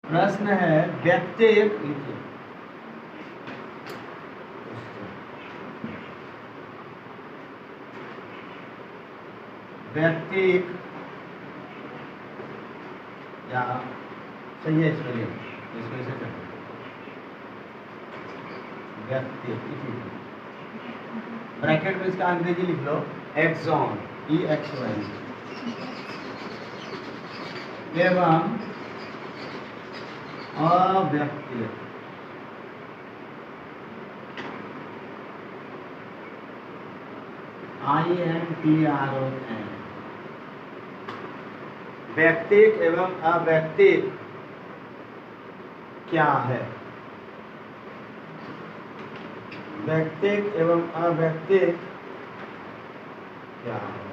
प्रश्न है व्यक्तिक, लिखिए व्यक्तिक या सही है स्पेलिंग, इसको ऐसे करते व्यक्तिक, ब्रैकेट में इसका अंग्रेजी लिख लो एक्सॉन, EXON, एवं अव्यक्तिक INTRON, व्यक्तिक एवं अव्यक्तिक क्या है? व्यक्तिक एवं अव्यक्तिक क्या है?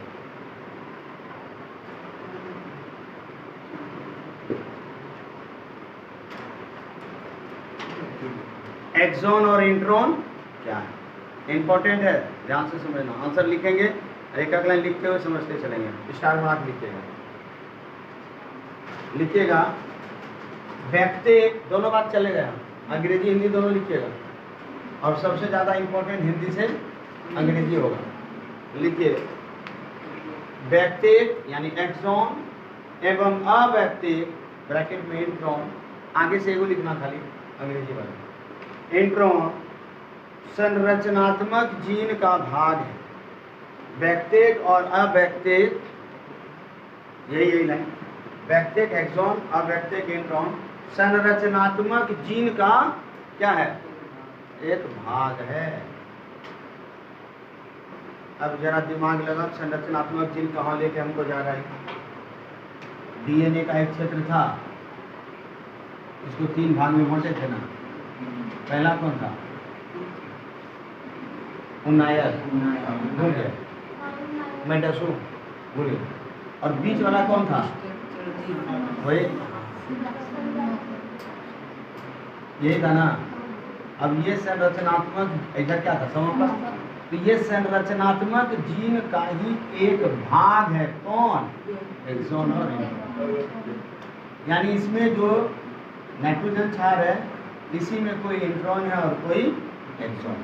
एक्सॉन और इंट्रॉन क्या है? इंपॉर्टेंट है, ध्यान से समझना। आंसर लिखेंगे, एक एक लाइन लिखते हुए समझते चलेंगे। स्टार मार्क लिखिएगा, लिखिएगा व्यक्तिक, दोनों बात चलेगा, अंग्रेजी हिंदी दोनों लिखिएगा, और सबसे ज़्यादा इंपॉर्टेंट हिंदी से अंग्रेजी होगा। लिखिए व्यक्तिक यानी एक्सॉन एवं अव्यक्तिक ब्रैकेट में इंट्रॉन, आगे से एगो लिखना खाली अंग्रेजी वाला। इंट्रॉन संरचनात्मक जीन का भाग है। व्यक्तिक और अव्यक्तिक, यही लाइन, व्यक्तिक एक्सॉन, अव्यक्तिक इंट्रॉन संरचनात्मक जीन का क्या है? एक भाग है। अब जरा दिमाग लगा, संरचनात्मक जीन कहाँ लेके हमको जा रहा है? डीएनए का एक क्षेत्र था, इसको 3 भाग में बांटे थे ना। पहला कौन था? उन्नायक, भूल गए, मेटासो, भूल गए। और बीच वाला कौन था? वही यही था ना। अब ये संरचनात्मक इधर क्या था? समापन। तो ये संरचनात्मक जीन का ही एक भाग है। कौन? एक्सॉन और इंट्रॉन। यानी इसमें जो नाइट्रोजन क्षार है, इसी में कोई इंट्रॉन है और कोई एक्सॉन।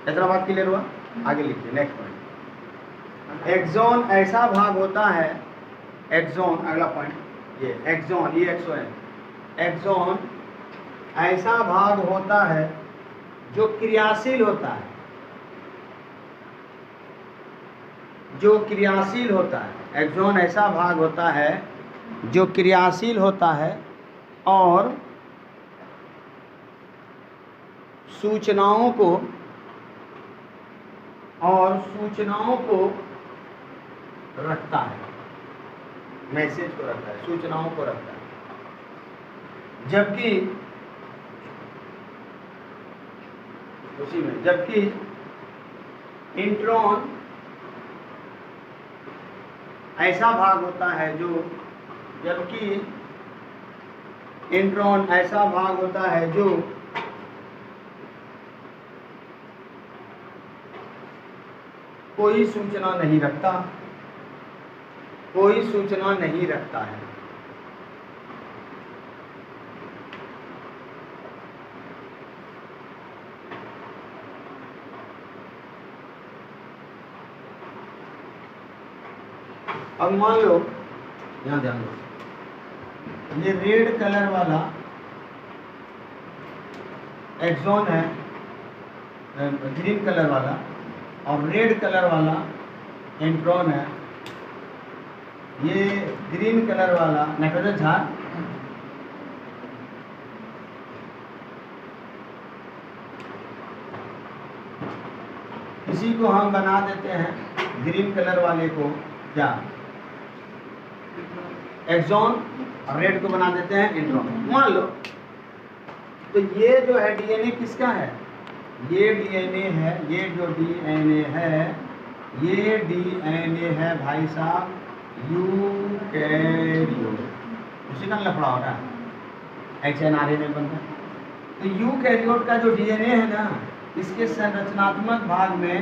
इतना बात क्लियर हुआ? आगे लिखिए नेक्स्ट पॉइंट। एक्सॉन ऐसा भाग होता है, एक्सॉन अगला पॉइंट, ये एक्सॉन, EXON, एक्सॉन ऐसा भाग होता है जो क्रियाशील होता है, जो क्रियाशील होता है। एक्सॉन ऐसा भाग होता है जो क्रियाशील होता है और सूचनाओं को रखता है, मैसेज को रखता है, सूचनाओं को रखता है। जबकि इंट्रॉन ऐसा भाग होता है जो, जबकि इंट्रॉन ऐसा भाग होता है जो कोई सूचना नहीं रखता, कोई सूचना नहीं रखता है। अब मान लो, यहाँ ध्यान दो, ये रेड कलर वाला एक्सॉन है, ग्रीन कलर वाला, और रेड कलर वाला इंट्रॉन है। ये ग्रीन कलर वाला नाइट्रोजन क्षार, इसी को हम बना देते हैं ग्रीन कलर वाले को क्या? एक्सॉन, और रेड को बना देते हैं इंट्रॉन। मान लो, तो ये जो है डीएनए किसका है? ये डीएनए है, ये जो डीएनए है, ये डीएनए है भाई साहब यूकैरियोट। उसी का लफड़ा हो रहा है, XNRA में बनता है। तो यूकैरियोट का जो डीएनए है ना, इसके संरचनात्मक भाग में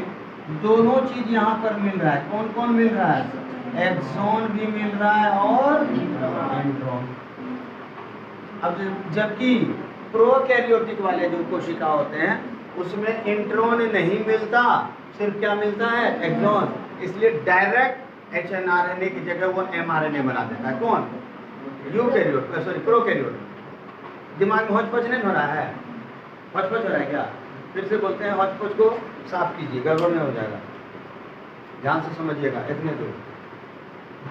दोनों चीज यहाँ पर मिल रहा है। कौन कौन मिल रहा है? एक्सॉन भी मिल रहा है और इंट्रॉन। अब जबकि प्रोकैरियोटिक वाले जो कोशिका होते हैं उसमें इंट्रॉन नहीं मिलता, सिर्फ क्या मिलता है, एक्सॉन। इसलिए डायरेक्ट एचएनआरएनए की जगह वो एमआरएनए बना देता है। कौन? Eukaryote, sorry prokaryote. दिमाग में हौच-पौच नहीं हो रहा है? हौच-पौच हो रहा है क्या? फिर से बोलते हैं, हौच-पौच को साफ कीजिए, गड़बड़ में हो जाएगा। ध्यान से समझिएगा। इतने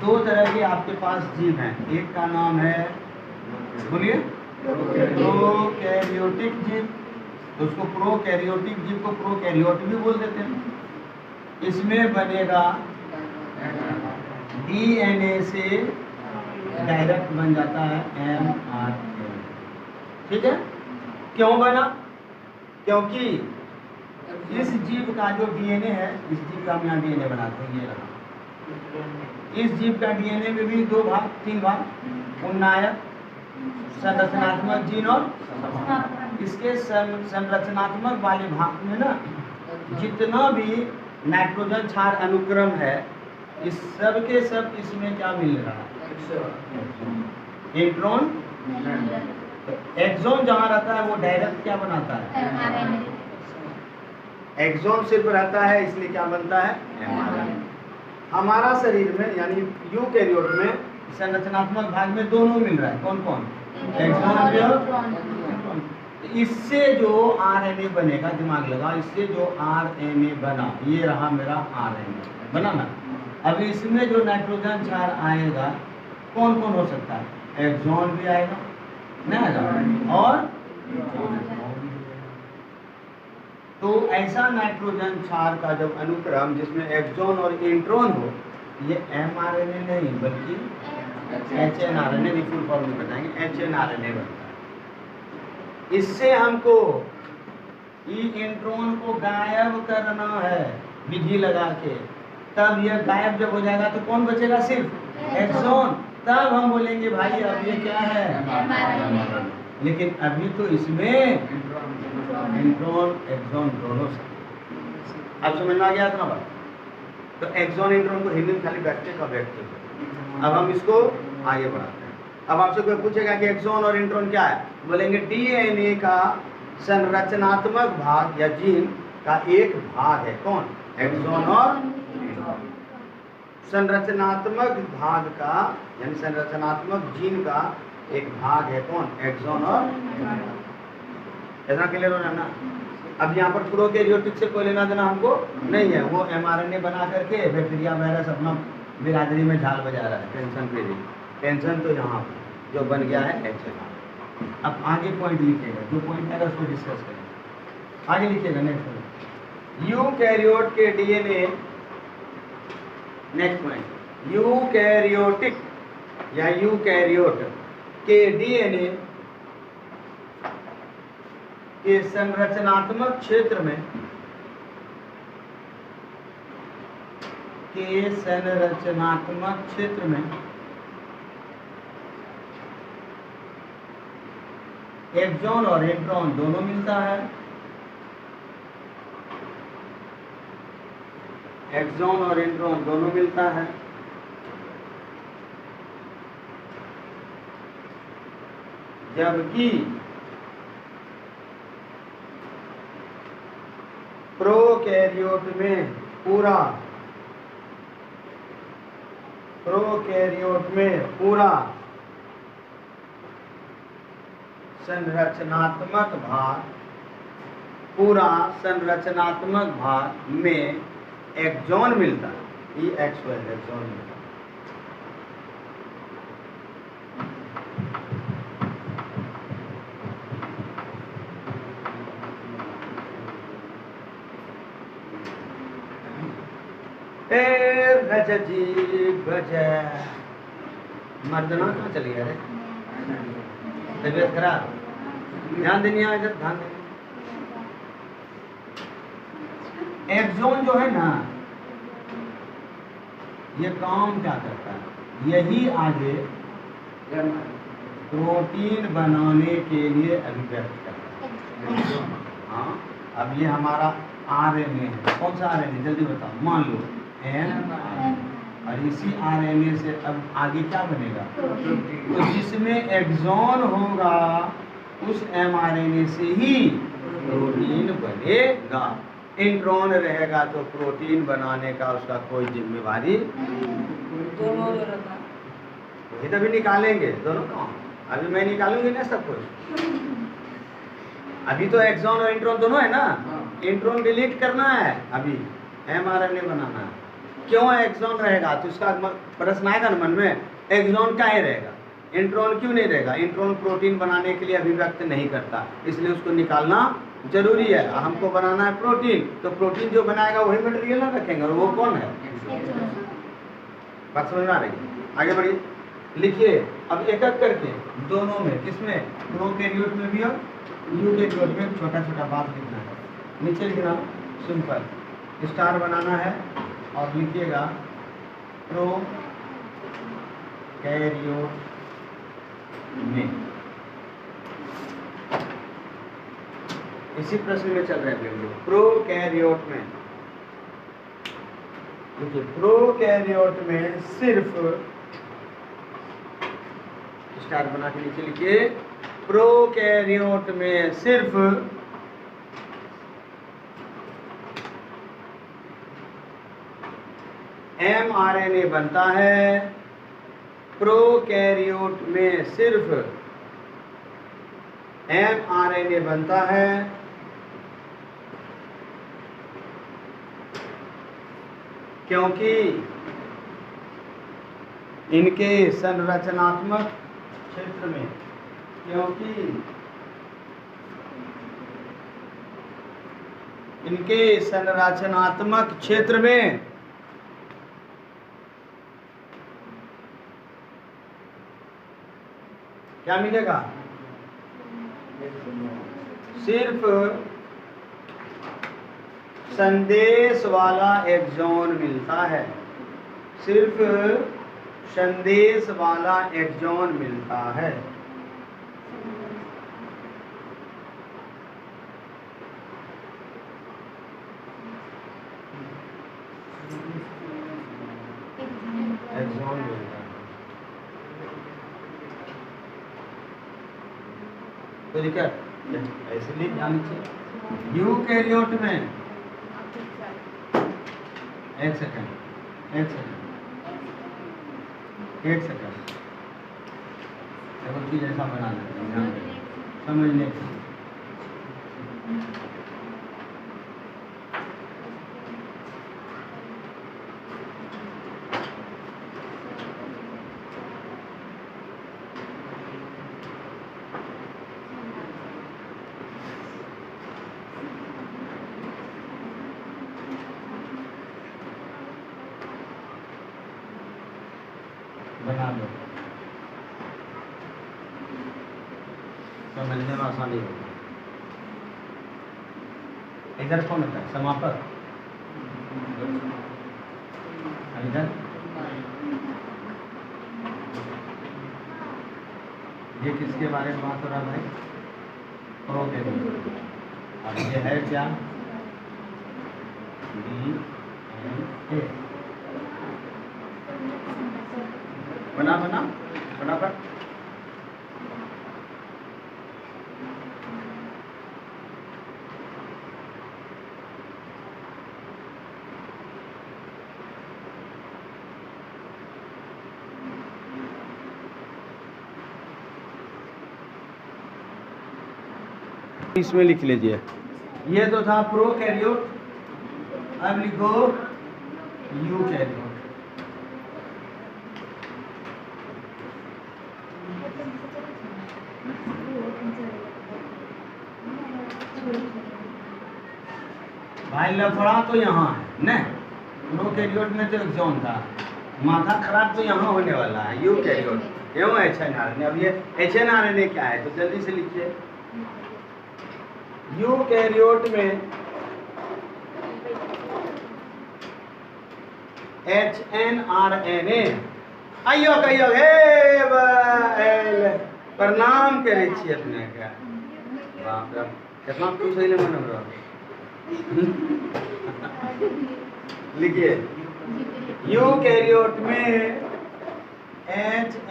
दो तरह के आपके पास जीव हैं। एक का नाम है, बोलिए, प्रोकैरियोटिक जीव, तो उसको प्रोकैरियोटिक जीव को प्रोकैरियोट भी बोल देते हैं। इसमें बनेगा डीएनए से डायरेक्ट बन जाता है एमआरएनए। ठीक है? क्यों बना? क्योंकि इस जीव का जो डीएनए है, इस जीव का हम यहाँ डीएनए बनाते हैं, ये रहा। इस जीव का डीएनए में भी 2 भाग 3 भाग, उन्नायक, संरचनात्मक जीन और इसके संरचनात्मक वाले भाग में ना जितना भी नाइट्रोजन क्षार अनुक्रम है, इस सब के सब इसमें क्या मिल रहा है, इंट्रॉन। एक्सॉन जहाँ रहता है वो डायरेक्ट क्या बनाता है, एक्सॉन सिर्फ रहता है, इसलिए क्या बनता है, एमआरएनए। हमारा शरीर में यानी यूकैरियोट में संरचनात्मक भाग में दोनों मिल रहा है। कौन कौन? एक्सॉन और इससे जो आरएनए बनेगा, दिमाग लगा, इससे जो आरएनए बना, ये रहा मेरा आरएनए बना ना। अब इसमें जो नाइट्रोजन क्षार आएगा, कौन कौन हो सकता है, एक्सॉन भी आएगा, नहीं आएगा, और तो ऐसा नाइट्रोजन क्षार का जब अनुक्रम जिसमें एक्सॉन और इंट्रॉन हो, ये एमआरएनए नहीं बल्कि एचएनआरएनए, फुल फॉर्म में बताएंगे, एचएनआरएनए बनता है। इससे हमको इंट्रॉन को गायब करना है विधि लगा के, तब यह गायब जब हो जाएगा तो कौन बचेगा, सिर्फ एक्सॉन। तब हम बोलेंगे भाई अब ये क्या है, लेकिन अभी तो इसमें इंट्रॉन एक्सॉन दोनों से। अब समझ में आ गया इतना बात? तो एक्सॉन इंट्रॉन को हिंदी में खाली बैठते का बैठते। अब हम इसको आगे बढ़ाते हैं। अब आपसे कोई पूछेगा कि एक्सॉन और इंट्रॉन क्या है, बोलेंगे डीएनए का संरचनात्मक भाग या जीन का एक भाग है। कौन? एक्सॉन और इंट्रॉन। संरचनात्मक भाग का यानी संरचनात्मक जीन का एक भाग है। कौन? एक्सॉन और इतना क्लियर हो ना? अब यहाँ पर प्रोकैरियोटिक से कोई लेना देना हमको नहीं है। वो एमआरएनए बना करके बैक्टीरिया वायरस अपना बिरादरी में झाल बजा रहा है। टेंशन फ्री, टेंशन तो यहाँ जो बन गया है एचएनआर। अब आगे पॉइंट लिखेगा, जो पॉइंट है उसको डिस्कस करें। आगे लिखेगा नेक्स्ट यूकैरियोट के डीएनए। नेक्स्ट पॉइंट, यूकैरियोटिक या यूकैरियोट के डीएनए के संरचनात्मक क्षेत्र में एक्सॉन और इंट्रॉन दोनों मिलता है। एक्सॉन और इंट्रॉन दोनों मिलता है। जबकि प्रोकैरियोट में पूरा संरचनात्मक भाग में एक्सॉन मिलता है। ई एक्सॉन मिलता है। मर्दना कहाँ चली गया रे? तबीयत खराब, ध्यान देनी है, इधर ध्यान देनी। एक्सॉन जो है ना, ये काम क्या करता है, यही आगे प्रोटीन बनाने के लिए अभिव्यक्त करता है। हाँ, अब ये हमारा आरएनए है। कौन सा आरएनए, जल्दी बताओ। मान लो और इसी आरएनए से अब आगे क्या बनेगा? तो जिसमें एक्सॉन होगा उस एमआरएनए से ही प्रोटीन बनेगा। इंट्रॉन रहेगा तो प्रोटीन बनाने का उसका कोई जिम्मेवारी वही तभी निकालेंगे दोनों काम। अभी मैं निकालूंगी ना सब कुछ। अभी तो एक्सॉन और इंट्रॉन दोनों है ना। इंट्रॉन डिलीट करना है, अभी एमआरएनए बनाना है। क्यों एक्सॉन रहेगा? तो इसका प्रश्न आएगा ना मन में, एक्सॉन क्या ही रहेगा, इंट्रॉन क्यों नहीं रहेगा? इंट्रॉन प्रोटीन बनाने के लिए अभिव्यक्त नहीं करता, इसलिए उसको निकालना जरूरी है। हमको बनाना है प्रोटीन, तो प्रोटीन जो बनाएगा वही मटेरियल ना रखेंगे, और वो कौन है? बात समझ में आ रही है? आगे बढ़िए, लिखिए अब एक एक करके दोनों में, किसमें? प्रोकैरियोट में भी और यूकैरियोट में छोटा छोटा बात लिखना है। नीचे लिखना सिंपल, स्टार बनाना है और लिखिएगा प्रोकैरियोट में। इसी प्रश्न में चल रहे हैं हम लोग, प्रोकैरियोट में। देखिए प्रोकैरियोट में सिर्फ स्टार बना के नीचे लिखिए, प्रोकैरियोट में सिर्फ एमआरएनए बनता है। प्रोकैरियोट में सिर्फ एमआरएनए बनता है, क्योंकि इनके संरचनात्मक क्षेत्र में, इनके संरचनात्मक क्षेत्र में क्या मिलेगा? सिर्फ संदेश वाला एक्सॉन मिलता है, सिर्फ संदेश वाला एक्सॉन मिलता है। एक्सॉन मिलता है। तो देखिए ऐसे लिख जानी चाहिए। यूकैरियोट में, एक सेकंड, देखो चीज ऐसा बना लेते हैं समझने के लिए। बना लो, समझने में आसानी होगी। इधर कौन होता है? समापक। इधर ये किसके बारे में बात हो रहा है भाई? ओके, अब ये है क्या? DNA। बना फटाफट। इसमें लिख लीजिए, ये तो था प्रोकैरियोट, अब लिखो यूकैरियोट। भाई लफड़ा तो यहाँ है न, प्रोकैरियोट में तो एक्सॉन था, माथा खराब तो यहाँ होने वाला है यूकैरियोट एवं एचएनआरएनए। अब ये एचएनआरएनए क्या है? तो जल्दी से लिखिए, यूकैरियोट में एचएनआरएनए। आइयो कहियो हे प्रणाम करे छी अपने के। बाप रे कितना खुश होइले मन में। लिखिए यूकैरियोट में HNRNA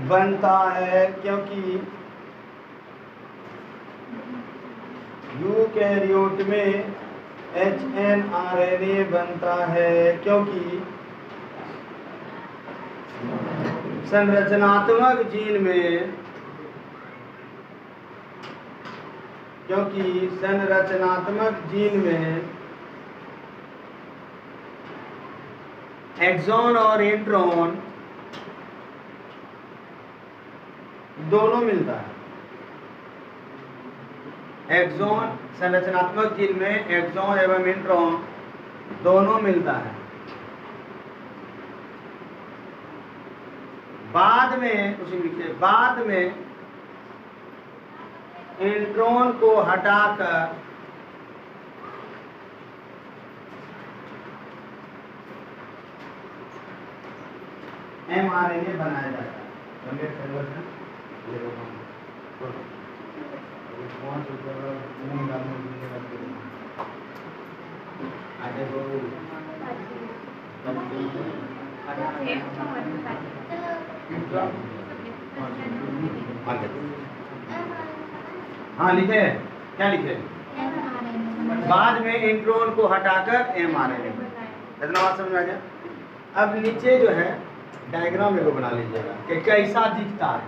बनता है, क्योंकि यूकैरियोट में HNRNA बनता है क्योंकि संरचनात्मक जीन में एक्सॉन और इंट्रॉन दोनों मिलता है। एक्सॉन, संरचनात्मक जीन में एक्सॉन एवं इंट्रॉन दोनों मिलता है। बाद में इंट्रॉन को हटाकर mRNA बनाया जाता है। हाँ लिखे, क्या लिखे? बाद में इंट्रॉन को हटाकर mRNA। इतना बात समझ में आ गया? अब नीचे जो है डायग्राम में को बना लीजिएगा कि कैसा दिखता है।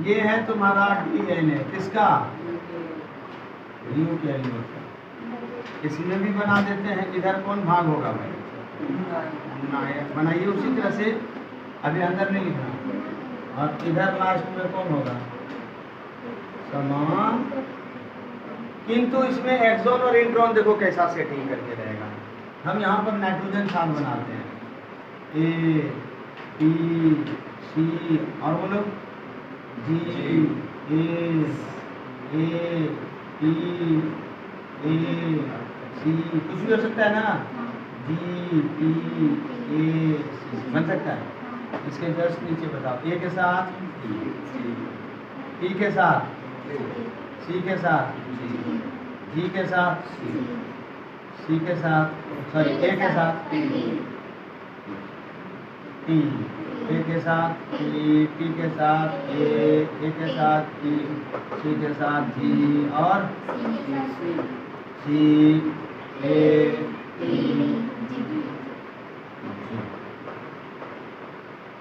ये है तुम्हारा DNA, किसका? यूकैरियोट। इसमें भी बना देते हैं। इधर कौन भाग होगा भाई? बनाइए उसी तरह से, अभी अंदर नहीं लिखना। और इधर लास्ट में कौन होगा? समान। किंतु इसमें एक्सॉन और इंट्रॉन देखो कैसा सेटिंग करके रहेगा। हम यहाँ पर नाइट्रोजन क्षार बनाते हैं, A, P, C और बोलो G, A, P, A, C, कुछ भी हो सकता है ना? G, P, A, C बन सकता है। इसके जस्ट नीचे बताओ, A के साथ P के साथ, C के साथ, G के साथ, C के साथ, सॉरी A के साथ, T, A के साथ, P के साथ, A के साथ, C के साथ, G और C, A, T।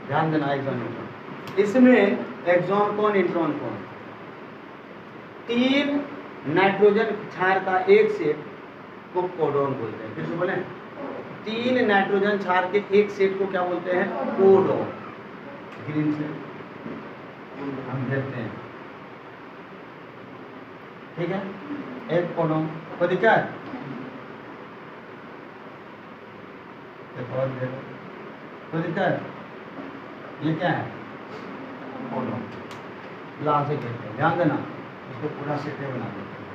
ध्यान देना एक्सॉन। इसमें एक्सॉन कौन, इंट्रॉन कौन? 3 नाइट्रोजन क्षार का एक सेट को कोडॉन बोलते हैं। फिर से बोले, 3 नाइट्रोजन क्षार के एक सेट को क्या बोलते हैं? कोडॉन। ग्रीन से हम देखते हैं, ठीक है? एक कोडॉन। कोई दिक्कत? कोई दिक्कत? ये क्या है? कोडॉन। लाल से कहते हैं, ध्यान देना। इसको पूरा सेट बना देते हैं,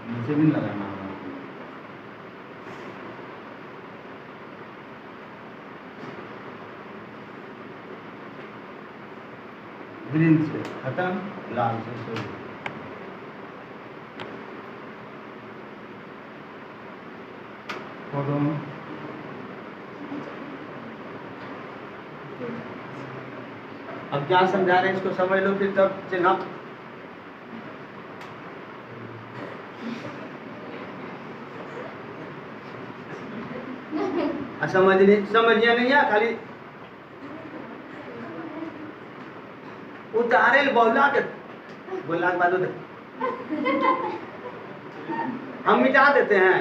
नीचे भी लगाना होगा। ग्रीन से खत्म, लाल से शुरू। कोडॉन। अब क्या समझा रहे हैं इसको समझ लो, फिर तब चिन्ह। समझिए नहीं है, खाली उतारे बोला के बोलना के बाद हम मिटा देते हैं,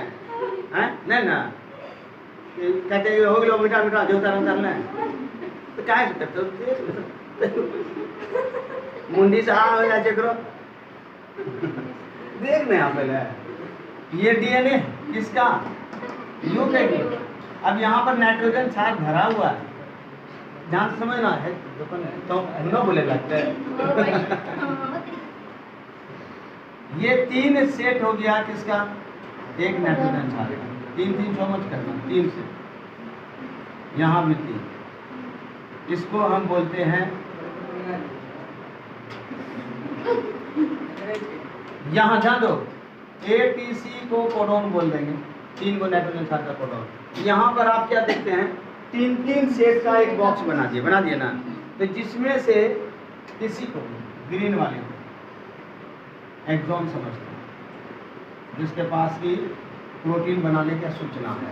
नहीं ना? कहते हैं हो गया मिटा मिटा जो उतारना है तो क्या करते हो? मुंडी से हाँ हो जाए करो। देख नहीं यहाँ पहले ये डीएनए किसका? यूकैरियोट। अब यहाँ पर नाइट्रोजन क्षार भरा हुआ है, ध्यान से समझना है तो न बोले लगते हैं। ये 3 सेट हो गया किसका? एक नाइट्रोजन क्षार का। 3 समझ करना, 3 से यहाँ भी 3। इसको हम बोलते हैं यहाँ ध्यान दो, ATC को कोडोन बोल देंगे, 3 गो नाइट्रोजन क्षार का कोडोन। यहाँ पर आप क्या देखते हैं, 3 सेट का एक बॉक्स बना दिए ना। तो जिसमें से किसी को, ग्रीन वाले को एक्सॉन समझते हैं, जिसके पास की प्रोटीन बनाने की सूचना है।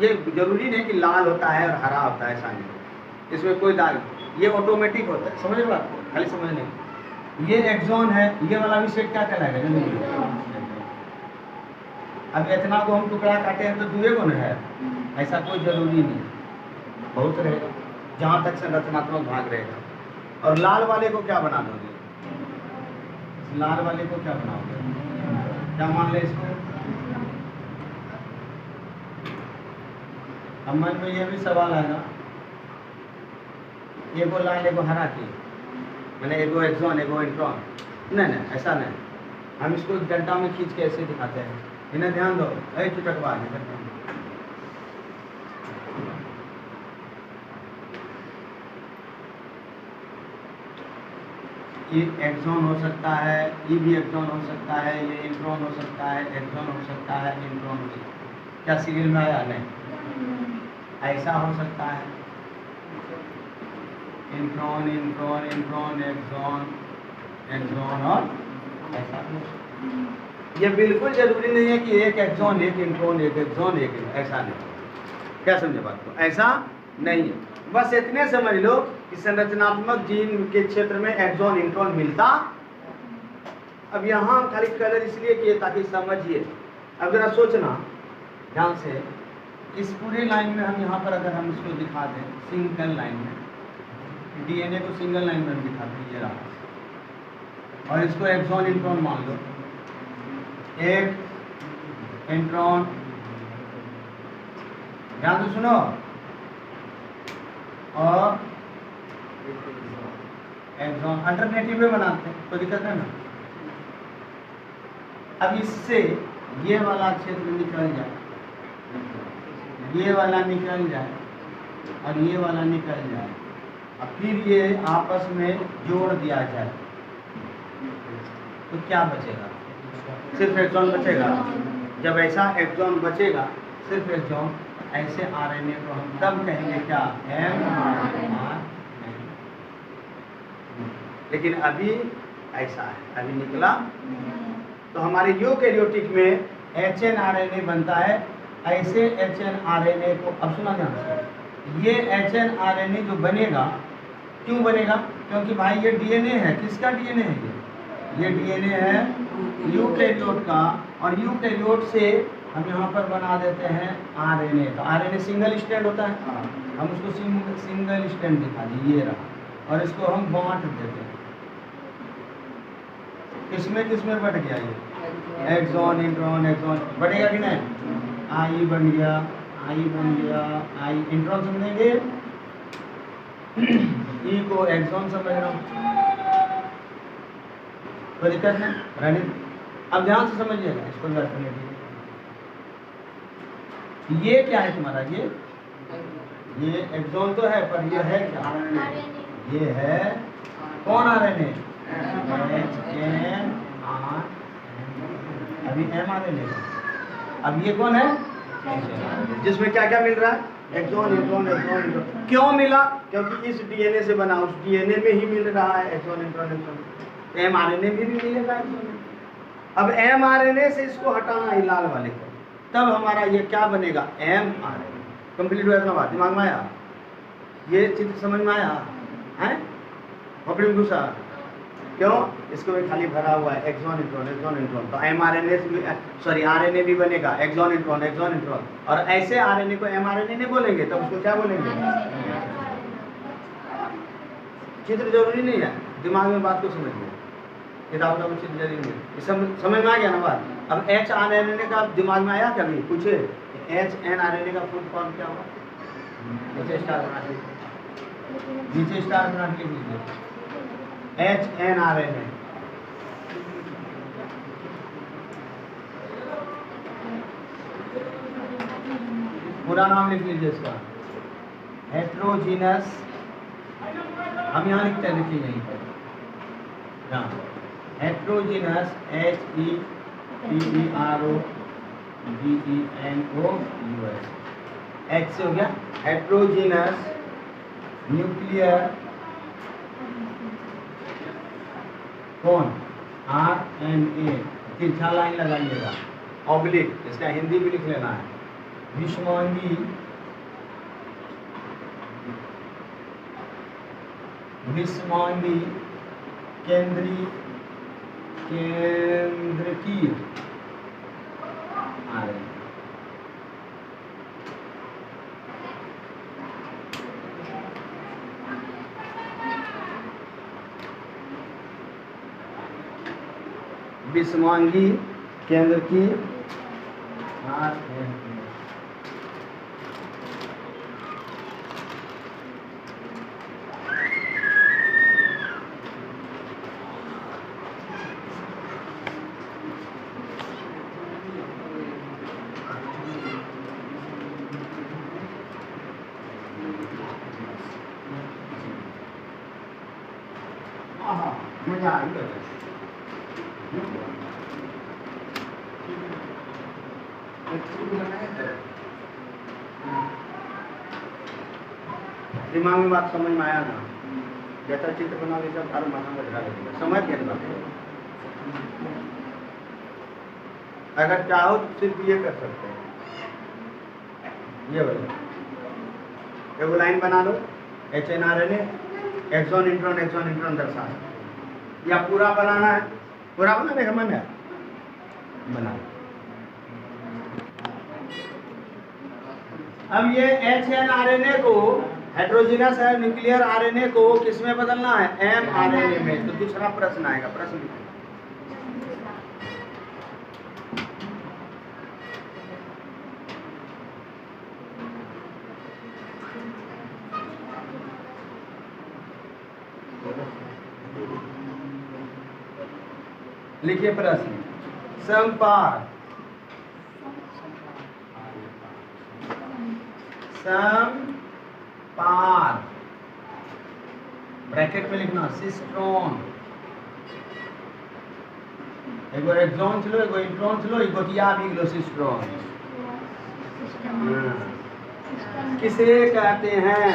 ये जरूरी नहीं कि लाल होता है और हरा होता है, ऐसा नहीं, इसमें कोई दाग, ये ऑटोमेटिक होता है। समझ लो आपको, खाली समझने। ये एक्सॉन है, ये वाला भी सेट क्या कहलाएगा? अब इतना को हम टुकड़ा काटे हैं तो 2 गुण है, ऐसा कोई जरूरी नहीं, बहुत रहेगा जहाँ तक संरचनात्मक भाग रहेगा। और लाल वाले को क्या बना दोगे? लाल वाले को क्या बनाओगे? क्या मान ले इसको? अब मन में ये भी सवाल आएगा, एगो लाल एगो हरा की, मैंने एगो एक्सॉन एगो इंट्रॉन। नहीं, ऐसा नहीं, हम इसको डंडा में खींच के ऐसे दिखाते हैं। इन्हें ध्यान दो, ऐ चुटकवा ये एक्सॉन हो सकता है, ये भी एक्सॉन हो सकता है, ये इंट्रॉन हो सकता है, एक्सॉन हो सकता है, इंट्रॉन हो सकता है। क्या सीरियल में आया? नहीं, ऐसा हो सकता है, intron intron intron exon exon और ऐसा। ये बिल्कुल जरूरी नहीं है कि एक एक्सॉन एक इंट्रॉन एक एक्सॉन एक, ऐसा नहीं। क्या समझे बात को? ऐसा नहीं है, बस इतने समझ लो कि संरचनात्मक जीन के क्षेत्र में एक्सॉन इंट्रॉन मिलता। अब यहाँ खाली कलर इसलिए किए ताकि समझिए। अब जरा सोचना ध्यान से, इस पूरी लाइन में हम यहाँ पर अगर हम इसको दिखा दें सिंगल लाइन में, डीएनए को सिंगल लाइन में दिखाते हैं, ये रहा, और इसको एक्सॉन इंट्रॉन मान लो, एक इंट्रॉन, ध्यान से सुनो, और एक्सॉन अल्टरनेटिव में बनाते हैं, कोई दिक्कत है ना। अब इससे ये वाला क्षेत्र निकल जाए, ये वाला निकल जाए और ये वाला निकल जाए, और फिर ये आपस में जोड़ दिया जाए, तो क्या बचेगा? सिर्फ एक्सॉन बचेगा। जब ऐसा एक्सॉन बचेगा, सिर्फ एक्सॉन, ऐसे आरएनए को हम तब कहेंगे क्या? mRNA। लेकिन अभी ऐसा है, अभी निकला। तो हमारे यूकेरियोटिक में HNRNA बनता है, ऐसे HNRNA को, अब सुना ध्यान से, ये HNRNA जो बनेगा, क्यों बनेगा? क्योंकि भाई ये डीएनए है, किसका डीएनए है? ये डीएनए है यूकेरियोट का, और यूकेरियोट से हम यहाँ पर बना देते हैं आरएनए। तो आरएनए सिंगल स्ट्रैंड होता है, हम उसको सिंगल स्ट्रैंड दिखा दिए, ये रहा, और इसको हम बांट देते हैं। किसमें बढ़ गया ये? एक्सॉन इंट्रॉन एक्सॉन बढ़ेगा कि नहीं? आई बन गया, आई बन गया, आई इंट्रॉन समझेंगे, ई को एक्सॉन समझ रहा हूँ, कोई दिक्कत नहीं, रानी। अब ध्यान से समझिएगा इसको, ये क्या है तुम्हारा? ये एक्सॉन तो है, पर ये है क्या? ये है कौन आरएनए? HNR, अभी mRNA। अब ये कौन है? जिसमें क्या क्या मिल रहा है? Exon intron exon intron. क्यों मिला? क्योंकि इस डीएनए से बना, उस डीएनए में ही मिल रहा है एक्सॉन इंट्रॉन एक्सॉन। mRNA भी मिलेगा एक्सॉन। अब mRNA से इसको हटाना है लाल वाले को, तब हमारा ये क्या बनेगा? mRNA। कंप्लीट हुआ इतना बात, दिमाग में आया? ये चित्र समझ में आया है? खोपड़ी में घुसा? क्यों? इसको भी खाली भरा हुआ है एक्सॉन इंट्रॉन एक्सॉन इंट्रॉन। तो आरएनए भी बनेगा एक्सॉन इंट्रॉन एक्सॉन इंट्रॉन, और ऐसे आरएनए को mRNA नहीं बोलेंगे, तब उसको क्या बोलेंगे? चित्र जरूरी नहीं है, दिमाग में बात को समझिए, किताब का चित्र जरूरी नहीं। समझ में आ गया ना बात? अब HNRNA का दिमाग में आया कभी? पूछे HNRNA का फुल फॉर्म क्या हुआ? नीचे स्टार बना के लीजिए, HNRNA। पूरा नाम लिख लीजिए इसका, हेट्रोजीनस, हम यहाँ लिखते हैं, देखिए यहीं पर, हेट्रोजीनस HETEROGENOUS H से हो गया हेट्रोजीनस न्यूक्लियर कौन RNA तिरछा लाइन लगाइएगा ऑब्लिक इसका हिंदी भी लिख लेना है विषमांगी केंद्रीय RNA विषमांगी केंद्र की मजा आई दिमाग में बात समझ में आया ना जैसा चित्र बना वैसा सारा माथा में लगा देगा समझ गए बात अगर चाहो तो सिर्फ ये कर सकते हैं ये बोलो एगो लाइन बना लो HNRNA एक्सॉन इंट्रॉन दर्शा या पूरा बनाना है पूरा बनाने का मन है बना अब ये HNRNA को हेट्रोजीनस है न्यूक्लियर RNA को किस में बदलना है mRNA में तो दूसरा प्रश्न आएगा प्रश्न लिखिए प्रश्न समपार ब्रैकेट में लिखना सिस्ट्रॉन एगो एक्सॉन चलो एगो इंट्रॉन चलो एगो दिया भी लो सिस्ट्रॉन किसे कहते हैं